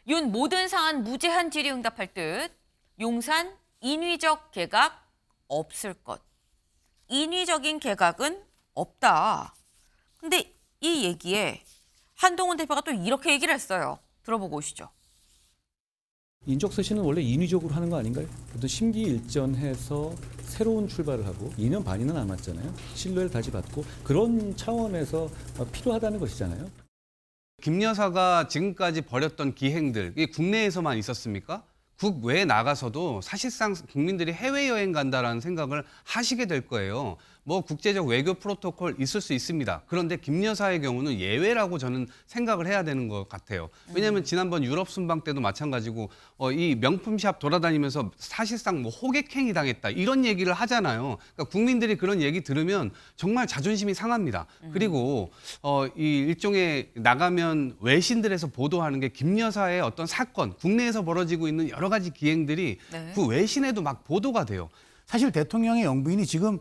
윤 모든 사안 무제한 질의응답할 듯 용산 인위적 개각 없을 것. 인위적인 개각은 없다. 근데 이 얘기에 한동훈 대표가 또 이렇게 얘기를 했어요. 들어보고 오시죠. 인적쇄신은 원래 인위적으로 하는 거 아닌가요? 보통 심기일전해서 새로운 출발을 하고 2년 반이나 남았잖아요. 신뢰를 다시 받고 그런 차원에서 필요하다는 것이잖아요. 김 여사가 지금까지 벌였던 기행들, 이게 국내에서만 있었습니까? 국외에 나가서도 사실상 국민들이 해외여행 간다라는 생각을 하시게 될 거예요. 뭐 국제적 외교 프로토콜 있을 수 있습니다. 그런데 김 여사의 경우는 예외라고 저는 생각을 해야 되는 것 같아요. 왜냐하면 지난번 유럽 순방 때도 마찬가지고 이 명품샵 돌아다니면서 사실상 뭐 호객행위 당했다 이런 얘기를 하잖아요. 그러니까 국민들이 그런 얘기 들으면 정말 자존심이 상합니다. 그리고 이 일종의 나가면 외신들에서 보도하는 게 김 여사의 어떤 사건, 국내에서 벌어지고 있는 여러 가지 기행들이 네. 그 외신에도 막 보도가 돼요. 사실 대통령의 영부인이 지금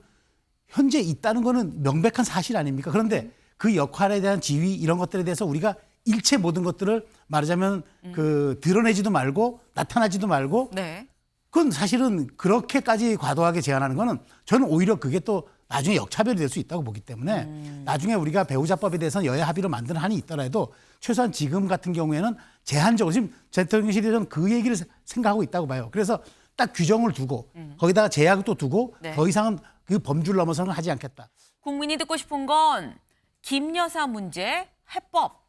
현재 있다는 거는 명백한 사실 아닙니까? 그런데 그 역할에 대한 지위 이런 것들에 대해서 우리가 일체 모든 것들을 말하자면 그 드러내지도 말고 나타나지도 말고 네. 그건 사실은 그렇게까지 과도하게 제한하는 거는 저는 오히려 그게 또 나중에 역차별이 될 수 있다고 보기 때문에 나중에 우리가 배우자법에 대해서는 여야 합의로 만드는 한이 있더라도 최소한 지금 같은 경우에는 제한적으로 지금 대통령실에서는 그 얘기를 생각하고 있다고 봐요. 그래서 딱 규정을 두고 거기다가 제약을 또 두고 네. 더 이상은 그 범주를 넘어서는 하지 않겠다. 국민이 듣고 싶은 건 김 여사 문제 해법,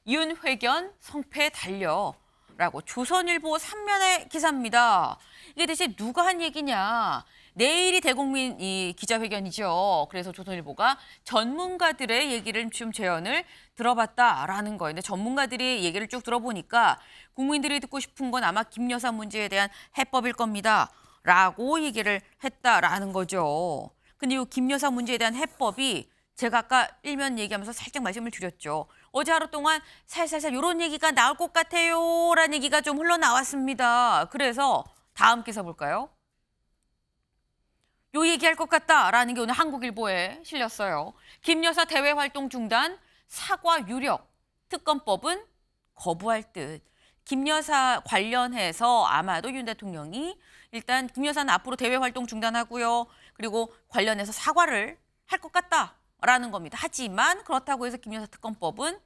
윤 회견 성패 달려라고 조선일보 3면의 기사입니다. 이게 대체 누가 한 얘기냐? 내일이 대국민 이 기자회견이죠. 그래서 조선일보가 전문가들의 얘기를 좀 재현을 들어봤다라는 거예요. 근데 전문가들이 얘기를 쭉 들어보니까 국민들이 듣고 싶은 건 아마 김 여사 문제에 대한 해법일 겁니다. 라고 얘기를 했다라는 거죠. 근데 이 김 여사 문제에 대한 해법이 제가 아까 일면 얘기하면서 살짝 말씀을 드렸죠. 어제 하루 동안 살살살 이런 얘기가 나올 것 같아요. 라는 얘기가 좀 흘러나왔습니다. 그래서 다음 기사 볼까요? 요 얘기할 것 같다라는 게 오늘 한국일보에 실렸어요. 김 여사 대외 활동 중단, 사과 유력, 특검법은 거부할 듯. 김 여사 관련해서 아마도 윤 대통령이 일단 김 여사는 앞으로 대외 활동 중단하고요. 그리고 관련해서 사과를 할 것 같다라는 겁니다. 하지만 그렇다고 해서 김 여사 특검법은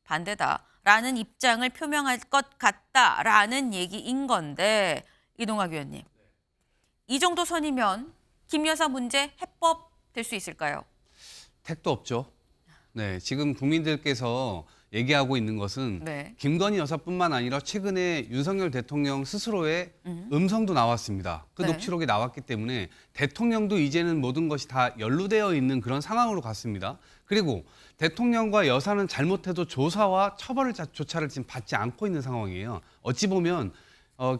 반대다라는 입장을 표명할 것 같다라는 얘기인 건데 이동학 의원님. 이 정도 선이면 김 여사 문제 해법 될 수 있을까요? 택도 없죠. 네, 지금 국민들께서 얘기하고 있는 것은 네. 김건희 여사뿐만 아니라 최근에 윤석열 대통령 스스로의 음성도 나왔습니다. 그 네. 녹취록이 나왔기 때문에 대통령도 이제는 모든 것이 다 연루되어 있는 그런 상황으로 갔습니다. 그리고 대통령과 여사는 잘못해도 조사와 처벌조차를 지금 받지 않고 있는 상황이에요. 어찌 보면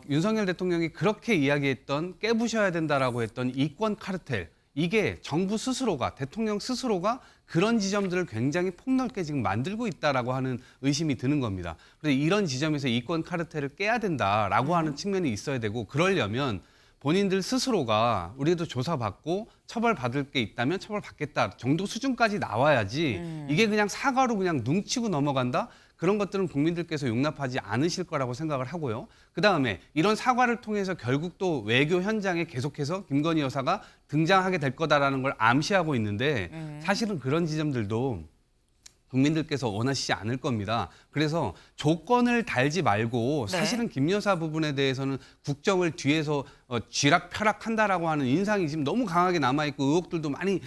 윤석열 대통령이 그렇게 이야기했던 깨부셔야 된다라고 했던 이권 카르텔, 이게 정부 스스로가, 대통령 스스로가 그런 지점들을 굉장히 폭넓게 지금 만들고 있다라고 하는 의심이 드는 겁니다. 그래서 이런 지점에서 이권 카르텔을 깨야 된다라고 하는 측면이 있어야 되고, 그러려면 본인들 스스로가 우리도 조사받고 처벌받을 게 있다면 처벌받겠다 정도 수준까지 나와야지 이게 그냥 사과로 그냥 눈치고 넘어간다? 그런 것들은 국민들께서 용납하지 않으실 거라고 생각을 하고요. 그다음에 이런 사과를 통해서 결국 또 외교 현장에 계속해서 김건희 여사가 등장하게 될 거다라는 걸 암시하고 있는데 사실은 그런 지점들도 국민들께서 원하시지 않을 겁니다. 그래서 조건을 달지 말고 네. 사실은 김 여사 부분에 대해서는 국정을 뒤에서 쥐락펴락한다라고 하는 인상이 지금 너무 강하게 남아있고 의혹들도 많이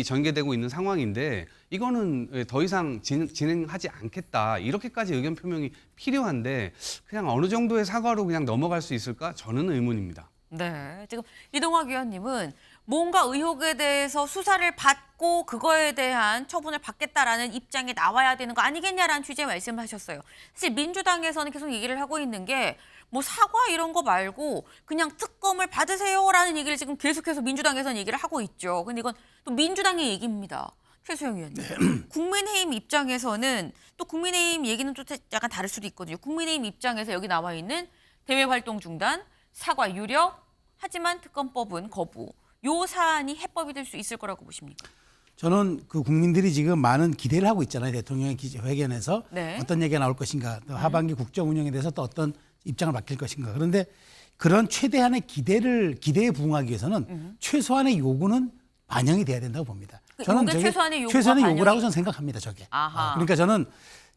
전개되고 있는 상황인데 이거는 더 이상 진행하지 않겠다. 이렇게까지 의견 표명이 필요한데 그냥 어느 정도의 사과로 그냥 넘어갈 수 있을까? 저는 의문입니다. 네, 지금 이동학 위원님은 뭔가 의혹에 대해서 수사를 받고 그거에 대한 처분을 받겠다라는 입장이 나와야 되는 거 아니겠냐라는 취지의 말씀을 하셨어요. 사실 민주당에서는 계속 얘기를 하고 있는 게 뭐 사과 이런 거 말고 그냥 특검을 받으세요라는 얘기를 지금 계속해서 민주당에서는 얘기를 하고 있죠. 근데 이건 또 민주당의 얘기입니다. 최수영 의원님. 국민의힘 입장에서는 또 국민의힘 얘기는 또 약간 다를 수도 있거든요. 국민의힘 입장에서 여기 나와 있는 대외 활동 중단, 사과 유력, 하지만 특검법은 거부. 요 사안이 해법이 될 수 있을 거라고 보십니까? 저는 그 국민들이 지금 많은 기대를 하고 있잖아요. 대통령의 회견에서 네. 어떤 얘기가 나올 것인가, 또 하반기 국정 운영에 대해서 또 어떤 입장을 밝힐 것인가. 그런데 그런 최대한의 기대에 부응하기 위해서는 최소한의 요구는 반영이 돼야 된다고 봅니다. 저는 요게 최소한의 요구가 최소한의 요구라고 반영이- 저는 생각합니다. 저게. 아하. 그러니까 저는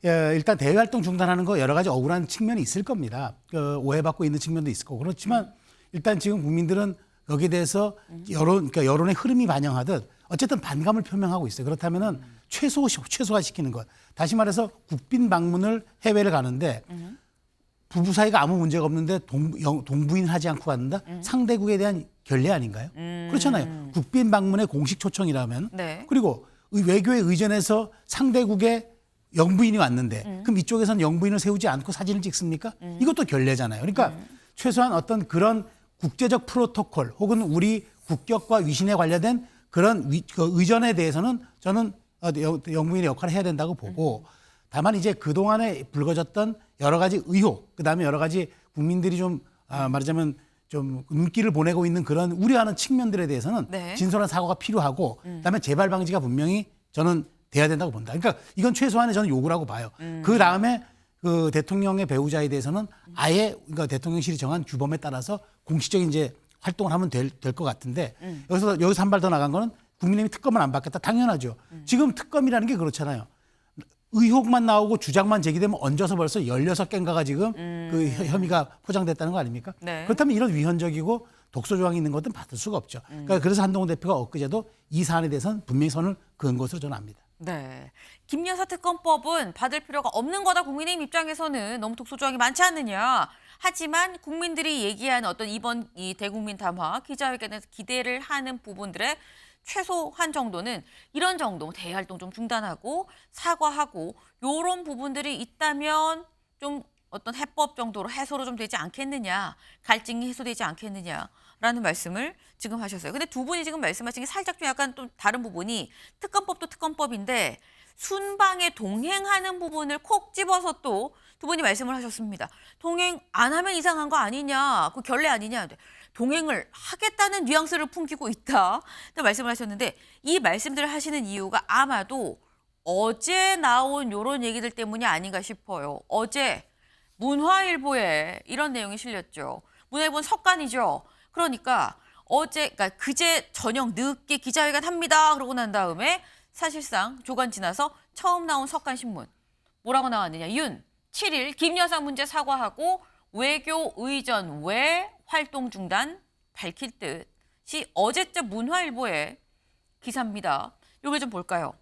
일단 대외 활동 중단하는 거 여러 가지 억울한 측면이 있을 겁니다. 오해받고 있는 측면도 있을 거고 그렇지만 일단 지금 국민들은 여기에 대해서 그러니까 여론의 흐름이 반영하듯 어쨌든 반감을 표명하고 있어요. 그렇다면은 최소화시키는 것. 다시 말해서 국빈 방문을 해외를 가는데 부부 사이가 아무 문제가 없는데 동부인 하지 않고 간다? 상대국에 대한 결례 아닌가요? 그렇잖아요. 국빈 방문의 공식 초청이라면. 네. 그리고 외교에 의존해서 상대국에 영부인이 왔는데 그럼 이쪽에서는 영부인을 세우지 않고 사진을 찍습니까? 이것도 결례잖아요. 그러니까 최소한 어떤 그런 국제적 프로토콜 혹은 우리 국격과 위신에 관련된 그런 의전에 대해서는 저는 영부인의 역할을 해야 된다고 보고 다만 이제 그동안에 불거졌던 여러 가지 의혹, 그다음에 여러 가지 국민들이 좀 말하자면 좀 눈길을 보내고 있는 그런 우려하는 측면들에 대해서는 네. 진솔한 사과가 필요하고 그다음에 재발 방지가 분명히 저는 돼야 된다고 본다. 그러니까 이건 최소한의 저는 요구라고 봐요. 그 다음에 그 대통령의 배우자에 대해서는 아예 그러니까 대통령실이 정한 규범에 따라서 공식적인 이제 활동을 하면 될 것 같은데 여기서 한 발 더 나간 거는 국민의힘이 특검을 안 받겠다. 당연하죠. 지금 특검이라는 게 그렇잖아요. 의혹만 나오고 주장만 제기되면 얹어서 벌써 16개인가가 지금 그 혐의가 포장됐다는 거 아닙니까? 네. 그렇다면 이런 위헌적이고 독소 조항이 있는 것은 받을 수가 없죠. 그러니까 그래서 한동훈 대표가 엊그제도 이 사안에 대해서는 분명히 선을 그은 것으로 저는 압니다. 네. 김여사 특검법은 받을 필요가 없는 거다. 국민의힘 입장에서는 너무 독소 조항이 많지 않느냐. 하지만 국민들이 얘기하는 어떤 이번 이 대국민 담화 기자회견에서 기대를 하는 부분들의 최소한 정도는 이런 정도 대활동 좀 중단하고 사과하고 요런 부분들이 있다면 좀 어떤 해법 정도로 해소로 좀 되지 않겠느냐. 갈증이 해소되지 않겠느냐라는 말씀을 지금 하셨어요. 근데 두 분이 지금 말씀하신 게 살짝 좀 약간 또 다른 부분이 특검법도 특검법인데 순방에 동행하는 부분을 콕 집어서 또 두 분이 말씀을 하셨습니다. 동행 안 하면 이상한 거 아니냐. 그 결례 아니냐. 동행을 하겠다는 뉘앙스를 풍기고 있다. 또 말씀을 하셨는데 이 말씀들을 하시는 이유가 아마도 어제 나온 요런 얘기들 때문이 아닌가 싶어요. 어제 문화일보에 이런 내용이 실렸죠. 문화일보는 석간이죠. 그러니까 그러니까 그제 저녁 늦게 기자회견 합니다. 그러고 난 다음에 사실상 조간 지나서 처음 나온 석간신문. 뭐라고 나왔느냐. 7일 김여사 문제 사과하고 외교 의전 외 활동 중단 밝힐 듯이 어제자 문화일보의 기사입니다. 이걸 좀 볼까요?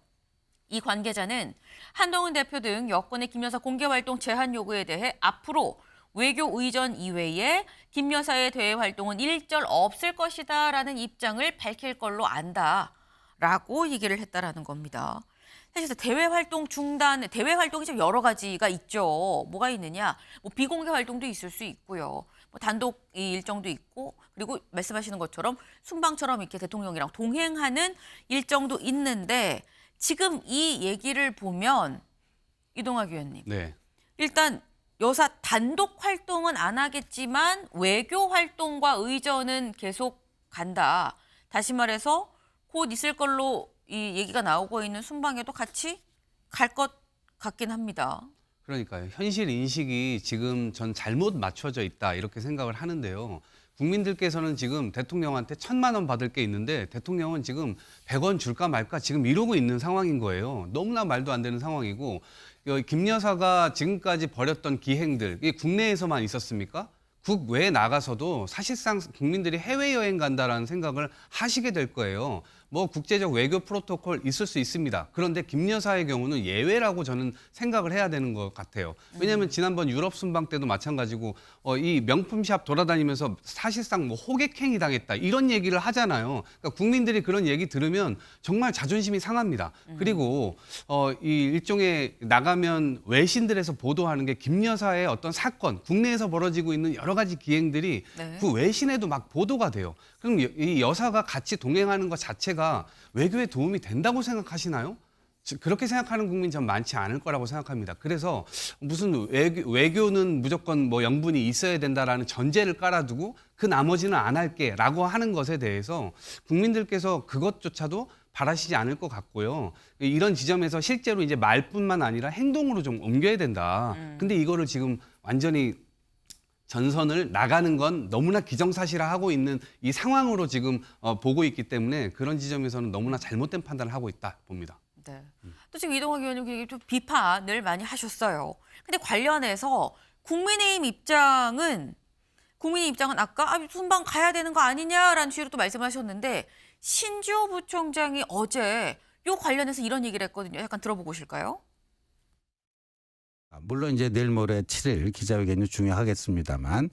이 관계자는 한동훈 대표 등 여권의 김여사 공개활동 제한 요구에 대해 앞으로 외교 의전 이외에 김여사의 대외 활동은 일절 없을 것이다라는 입장을 밝힐 걸로 안다라고 얘기를 했다라는 겁니다. 사실 대외 활동이 좀 여러 가지가 있죠. 뭐가 있느냐? 뭐 비공개 활동도 있을 수 있고요. 뭐 단독 일정도 있고 그리고 말씀하시는 것처럼 순방처럼 이렇게 대통령이랑 동행하는 일정도 있는데 지금 이 얘기를 보면 이동학 의원님. 네. 일단 여사 단독 활동은 안 하겠지만 외교 활동과 의전은 계속 간다. 다시 말해서 곧 있을 걸로 이 얘기가 나오고 있는 순방에도 같이 갈 것 같긴 합니다. 그러니까요. 현실 인식이 지금 전 잘못 맞춰져 있다 이렇게 생각을 하는데요. 국민들께서는 지금 대통령한테 1,000만 원 받을 게 있는데 대통령은 지금 100원 줄까 말까 지금 이러고 있는 상황인 거예요. 너무나 말도 안 되는 상황이고 김 여사가 지금까지 벌였던 기행들 이게 국내에서만 있었습니까? 국외에 나가서도 사실상 국민들이 해외여행 간다라는 생각을 하시게 될 거예요. 뭐 국제적 외교 프로토콜 있을 수 있습니다. 그런데 김 여사의 경우는 예외라고 저는 생각을 해야 되는 것 같아요. 왜냐하면 지난번 유럽 순방 때도 마찬가지고 이 명품샵 돌아다니면서 사실상 뭐 호객행위 당했다 이런 얘기를 하잖아요. 그러니까 국민들이 그런 얘기 들으면 정말 자존심이 상합니다. 그리고 이 일종의 나가면 외신들에서 보도하는 게 김 여사의 어떤 사건, 국내에서 벌어지고 있는 여러 가지 기행들이 네. 그 외신에도 막 보도가 돼요. 그럼 이 여사가 같이 동행하는 것 자체가 외교에 도움이 된다고 생각하시나요? 그렇게 생각하는 국민 전 많지 않을 거라고 생각합니다. 그래서 무슨 외교는 무조건 뭐 영분이 있어야 된다라는 전제를 깔아두고 그 나머지는 안 할게라고 하는 것에 대해서 국민들께서 그것조차도 바라시지 않을 것 같고요. 이런 지점에서 실제로 이제 말뿐만 아니라 행동으로 좀 옮겨야 된다. 근데 이거를 지금 완전히 전선을 나가는 건 너무나 기정사실화하고 있는 이 상황으로 지금 보고 있기 때문에 그런 지점에서는 너무나 잘못된 판단을 하고 있다 봅니다. 네. 또 지금 이동학 의원님 좀 비판을 많이 하셨어요. 근데 관련해서 국민의힘 입장은 아까 순방 가야 되는 거 아니냐라는 취지로 또 말씀하셨는데 신주호 부총장이 어제 요 관련해서 이런 얘기를 했거든요. 약간 들어보고 오실까요? 물론 이제 내일 모레 7일 기자회견이 중요하겠습니다만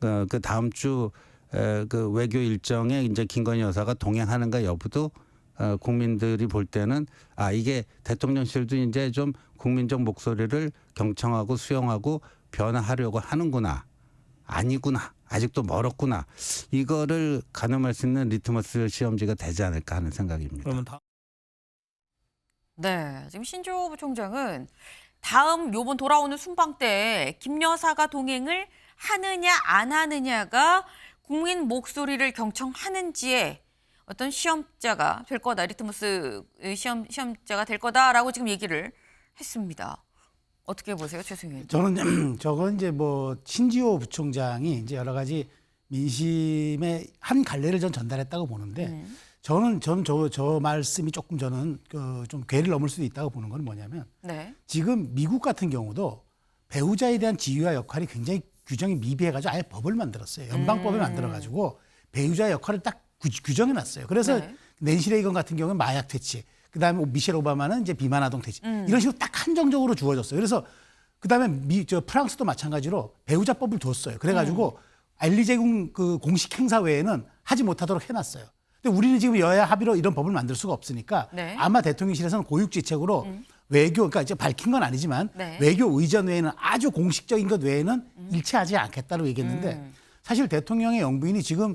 그 다음 주 그 외교 일정에 이제 김건희 여사가 동행하는가 여부도 국민들이 볼 때는 이게 대통령실도 이제 좀 국민적 목소리를 경청하고 수용하고 변화하려고 하는구나. 아니구나. 아직도 멀었구나. 이거를 가늠할 수 있는 리트머스 시험지가 되지 않을까 하는 생각입니다. 그러면 네. 지금 신주호 부총장은 다음 요번 돌아오는 순방 때 김 여사가 동행을 하느냐 안 하느냐가 국민 목소리를 경청하는지에 어떤 시험자가 될 거다. 리트머스 시험자가 될 거다라고 지금 얘기를 했습니다. 어떻게 보세요, 최승희 의원님? 저는 저건 이제 뭐 신지호 부총장이 이제 여러 가지 민심의 한 갈래를 전 전달했다고 보는데 저는 저 말씀이 조금 저는 좀 궤를 넘을 수도 있다고 보는 건 뭐냐면 네. 지금 미국 같은 경우도 배우자에 대한 지위와 역할이 굉장히 규정이 미비해가지고 아예 법을 만들었어요. 연방법을 만들어가지고 배우자의 역할을 딱 규정해놨어요. 그래서 네. 낸시 레이건 같은 경우는 마약 퇴치, 그다음에 미셸 오바마는 이제 비만 아동 퇴치 이런 식으로 딱 한정적으로 주어졌어요. 그래서 그다음에 프랑스도 마찬가지로 배우자법을 줬어요. 그래가지고 알리제궁 그 공식 행사 외에는 하지 못하도록 해놨어요. 근데 우리는 지금 여야 합의로 이런 법을 만들 수가 없으니까 네. 아마 대통령실에서는 고육지책으로 외교, 그러니까 이제 밝힌 건 아니지만 네. 외교 의전 외에는 아주 공식적인 것 외에는 일체하지 않겠다고 얘기했는데 사실 대통령의 영부인이 지금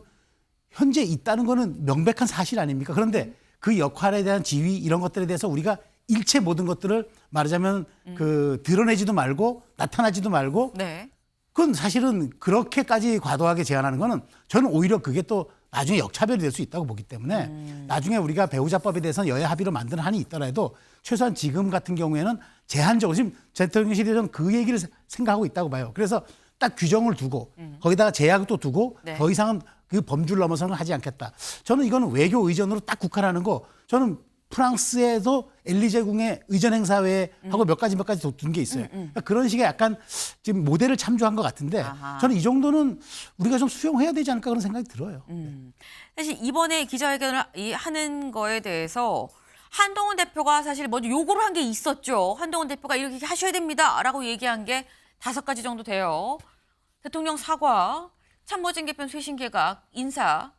현재 있다는 거는 명백한 사실 아닙니까? 그런데 그 역할에 대한 지위 이런 것들에 대해서 우리가 일체 모든 것들을 말하자면 그 드러내지도 말고 나타나지도 말고 네. 그건 사실은 그렇게까지 과도하게 제한하는 거는 저는 오히려 그게 또 나중에 역차별이 될 수 있다고 보기 때문에 나중에 우리가 배우자법에 대해서는 여야 합의로 만드는 한이 있더라도 최소한 지금 같은 경우에는 제한적으로 지금 대통령실에서는 그 얘기를 생각하고 있다고 봐요. 그래서 딱 규정을 두고 거기다가 제약을 또 두고 네. 더 이상은 그 범주를 넘어서는 하지 않겠다. 저는 이거는 외교 의전으로 딱 국한하는 거 저는 프랑스에도 엘리제궁의 의전 행사회 하고 몇 가지 둔 게 있어요. 그러니까 그런 식의 약간 지금 모델을 참조한 것 같은데 아하. 저는 이 정도는 우리가 좀 수용해야 되지 않을까 그런 생각이 들어요. 사실 이번에 기자회견을 하는 거에 대해서 한동훈 대표가 사실 먼저 요구를 한 게 있었죠. 한동훈 대표가 이렇게 하셔야 됩니다라고 얘기한 게 5가지 정도 돼요. 대통령 사과, 참모진 개편 쇄신 개각, 인사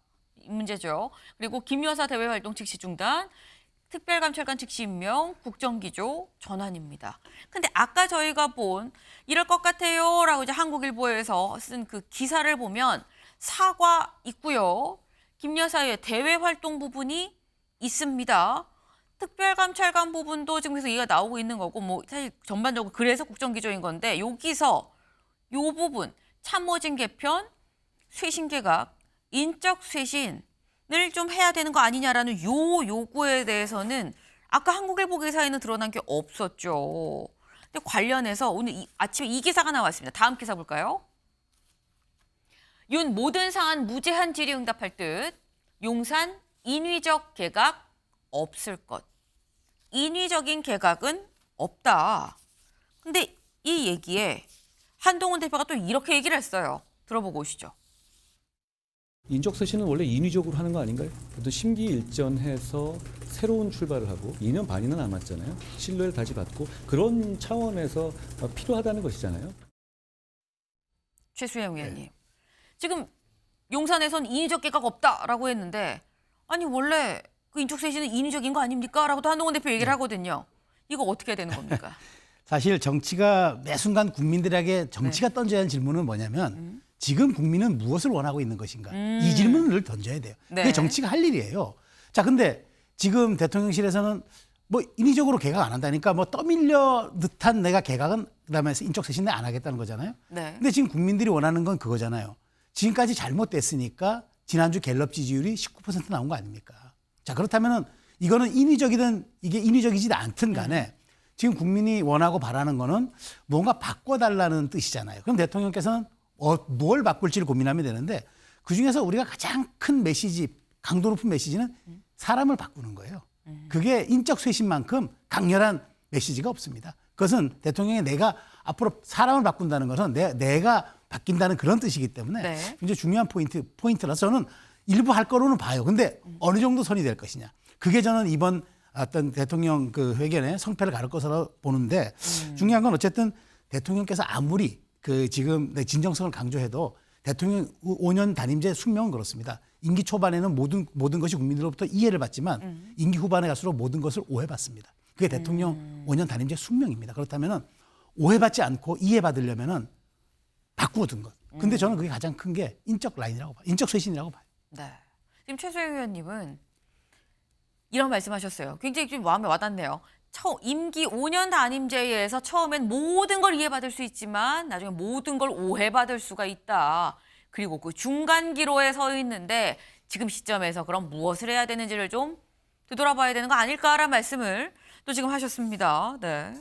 문제죠. 그리고 김 여사 대외 활동 즉시 중단, 특별감찰관 즉시 임명, 국정기조 전환입니다. 근데 아까 저희가 본 이럴 것 같아요라고 이제 한국일보에서 쓴 그 기사를 보면 사과 있고요. 김 여사의 대외 활동 부분이 있습니다. 특별감찰관 부분도 지금 그래서 얘기가 나오고 있는 거고 뭐 사실 전반적으로 그래서 국정기조인 건데 여기서 요 부분 참모진 개편, 쇄신 개각, 인적 쇄신을 좀 해야 되는 거 아니냐라는 요 요구에 대해서는 아까 한국일보 기사에는 드러난 게 없었죠. 근데 관련해서 오늘 아침에 이 기사가 나왔습니다. 다음 기사 볼까요? 윤 모든 사안 무제한 질의응답할 듯 용산 인위적 개각 없을 것. 인위적인 개각은 없다. 근데 이 얘기에 한동훈 대표가 또 이렇게 얘기를 했어요. 들어보고 오시죠. 인적쇄신은 원래 인위적으로 하는 거 아닌가요? 어떤 심기일전해서 새로운 출발을 하고 2년 반이나 남았잖아요. 신뢰를 다시 받고 그런 차원에서 필요하다는 것이잖아요. 최수영 의원님. 지금 용산에선 인위적 개각 없다라고 했는데 아니 원래 그 인적쇄신은 인위적인 거 아닙니까? 라고도 한동훈 대표 얘기를 하거든요. 이거 어떻게 되는 겁니까? 사실 정치가 매 순간 국민들에게 정치가 던져야 하는 질문은 뭐냐면 지금 국민은 무엇을 원하고 있는 것인가? 이 질문을 늘 던져야 돼요. 네. 그게 정치가 할 일이에요. 자, 근데 지금 대통령실에서는 뭐 인위적으로 개각 안 한다니까 뭐 떠밀려 듯한 내가 개각은 그다음에 인적쇄신 안 하겠다는 거잖아요. 네. 근데 지금 국민들이 원하는 건 그거잖아요. 지금까지 잘못됐으니까 지난주 갤럽 지지율이 19% 나온 거 아닙니까? 자, 그렇다면은 이거는 인위적이든 이게 인위적이지 않든 간에 지금 국민이 원하고 바라는 거는 뭔가 바꿔달라는 뜻이잖아요. 그럼 대통령께서는 뭘 바꿀지를 고민하면 되는데 그중에서 우리가 가장 큰 메시지, 강도 높은 메시지는 사람을 바꾸는 거예요. 그게 인적 쇄신만큼 강렬한 메시지가 없습니다. 그것은 대통령이 내가 앞으로 사람을 바꾼다는 것은 내가 바뀐다는 그런 뜻이기 때문에 네. 굉장히 중요한 포인트라서 저는 일부 할 거로는 봐요. 근데 어느 정도 선이 될 것이냐. 그게 저는 이번 어떤 대통령 그 회견의 성패를 가를 것으로 보는데 중요한 건 어쨌든 대통령께서 아무리 그 지금 진정성을 강조해도 대통령 5년 단임제 숙명은 그렇습니다. 임기 초반에는 모든 것이 국민들로부터 이해를 받지만 임기 후반에 갈수록 모든 것을 오해받습니다. 그게 대통령 5년 단임제 숙명입니다. 그렇다면은 오해받지 않고 이해받으려면은 바꾸는 것. 근데 저는 그게 가장 큰 게 인적 라인이라고 봐요. 인적 쇄신이라고 봐요. 네. 지금 최소영 의원님은 이런 말씀하셨어요. 굉장히 좀 마음에 와닿네요. 임기 5년 단임제에서 처음엔 모든 걸 이해받을 수 있지만 나중에 모든 걸 오해받을 수가 있다. 그리고 그 중간 기로에 서 있는데 지금 시점에서 그럼 무엇을 해야 되는지를 좀 되돌아봐야 되는 거 아닐까라는 말씀을 또 지금 하셨습니다. 네.